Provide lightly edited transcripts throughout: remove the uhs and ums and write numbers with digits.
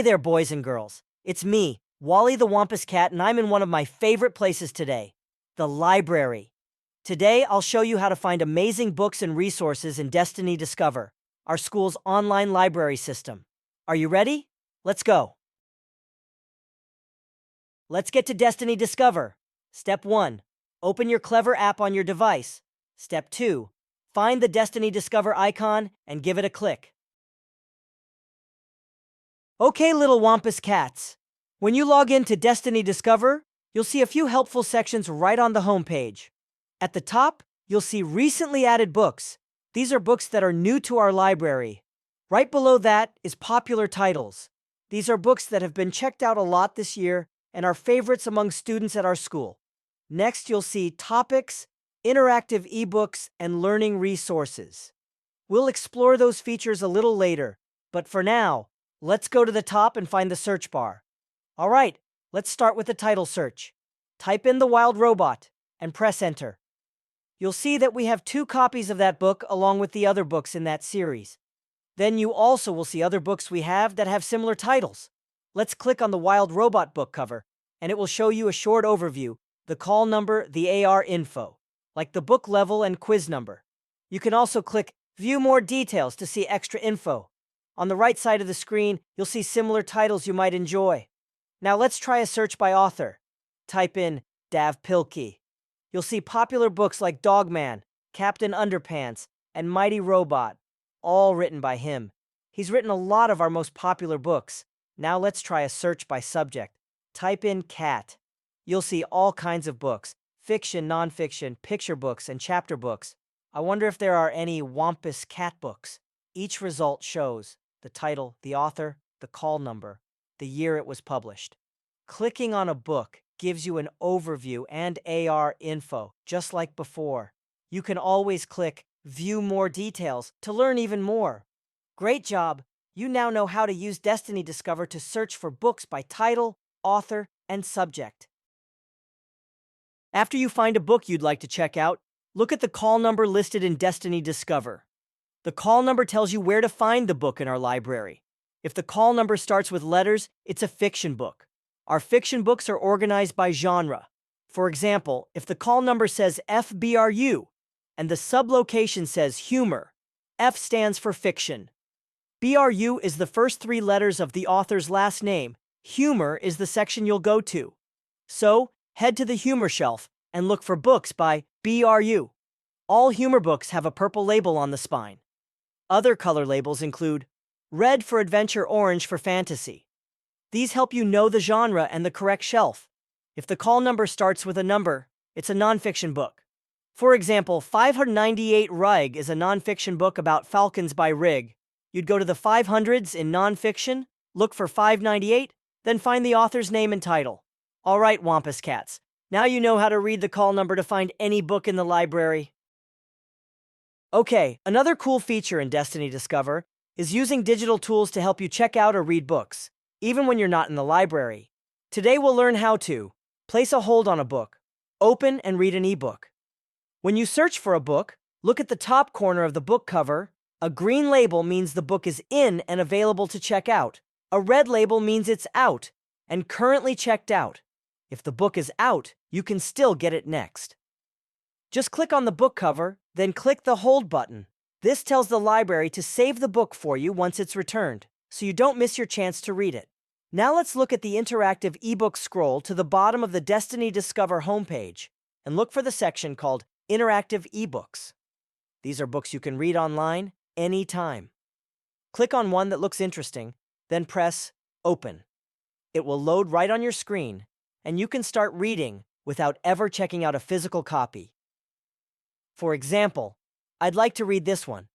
there, boys and girls. It's me, Wally the Wampus Cat, and I'm in one of my favorite places today, the library. Today, I'll show you how to find amazing books and resources in Destiny Discover, our school's online library system. Are you ready? Let's go. Let's get to Destiny Discover. Step 1. Open your Clever app on your device. Step 2. Find the Destiny Discover icon and give it a click. Okay, little Wampus Cats. When you log into Destiny Discover, you'll see a few helpful sections right on the homepage. At the top, you'll see recently added books. These are books that are new to our library. Right below that is popular titles. These are books that have been checked out a lot this year and are favorites among students at our school. Next, you'll see topics, interactive ebooks, and learning resources. We'll explore those features a little later, but for now, let's go to the top and find the search bar. All right, let's start with the title search. Type in The Wild Robot and press enter. You'll see that we have 2 copies of that book along with the other books in that series. Then you also will see other books we have that have similar titles. Let's click on the Wild Robot book cover, and it will show you a short overview, the call number, the AR info, like the book level and quiz number. You can also click View More Details to see extra info. On the right side of the screen, you'll see similar titles you might enjoy. Now let's try a search by author. Type in Dav Pilkey. You'll see popular books like Dogman, Captain Underpants, and Mighty Robot, all written by him. He's written a lot of our most popular books. Now let's try a search by subject. Type in cat. You'll see all kinds of books, fiction, nonfiction, picture books, and chapter books. I wonder if there are any Wampus Cat books. Each result shows the title, the author, the call number, the year it was published. Clicking on a book gives you an overview and AR info, just like before. You can always click View More Details to learn even more. Great job! You now know how to use Destiny Discover to search for books by title, author, and subject. After you find a book you'd like to check out, look at the call number listed in Destiny Discover. The call number tells you where to find the book in our library. If the call number starts with letters, it's a fiction book. Our fiction books are organized by genre. For example, if the call number says FBRU and the sublocation says humor, F stands for fiction. BRU is the first 3 letters of the author's last name. Humor is the section you'll go to. So, head to the humor shelf and look for books by BRU. All humor books have a purple label on the spine. Other color labels include red for adventure, orange for fantasy. These help you know the genre and the correct shelf. If the call number starts with a number, it's a nonfiction book. For example, 598 Rig is a nonfiction book about falcons by Rig. You'd go to the 500s in nonfiction, look for 598, then find the author's name and title. All right, Wampus Cats. Now you know how to read the call number to find any book in the library. Okay, another cool feature in Destiny Discover is using digital tools to help you check out or read books, even when you're not in the library. Today we'll learn how to place a hold on a book, open and read an ebook. When you search for a book, look at the top corner of the book cover. A green label means the book is in and available to check out. A red label means it's out and currently checked out. If the book is out, you can still get it next. Just click on the book cover, then click the Hold button. This tells the library to save the book for you once it's returned, so you don't miss your chance to read it. Now let's look at the interactive ebook scroll to the bottom of the Destiny Discover homepage and look for the section called Interactive Ebooks. These are books you can read online anytime. Click on one that looks interesting, then press Open. It will load right on your screen, and you can start reading without ever checking out a physical copy. For example, I'd like to read this one.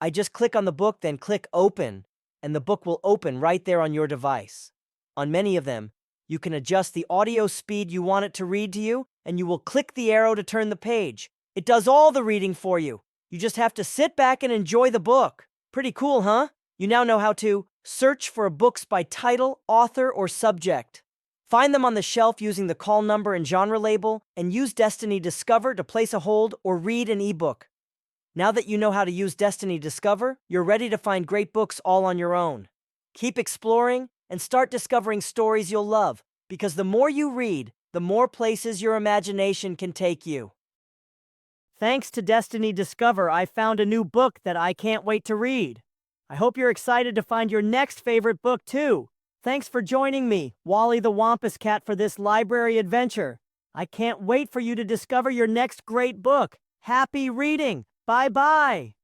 I just click on the book, then click Open, and the book will open right there on your device. On many of them, you can adjust the audio speed you want it to read to you, and you will click the arrow to turn the page. It does all the reading for you. You just have to sit back and enjoy the book. Pretty cool, huh? You now know how to search for books by title, author, or subject. Find them on the shelf using the call number and genre label, and use Destiny Discover to place a hold or read an ebook. Now that you know how to use Destiny Discover, you're ready to find great books all on your own. Keep exploring and start discovering stories you'll love, because the more you read, the more places your imagination can take you. Thanks to Destiny Discover, I found a new book that I can't wait to read. I hope you're excited to find your next favorite book, too. Thanks for joining me, Wally the Wampus Cat, for this library adventure. I can't wait for you to discover your next great book. Happy reading! Bye-bye!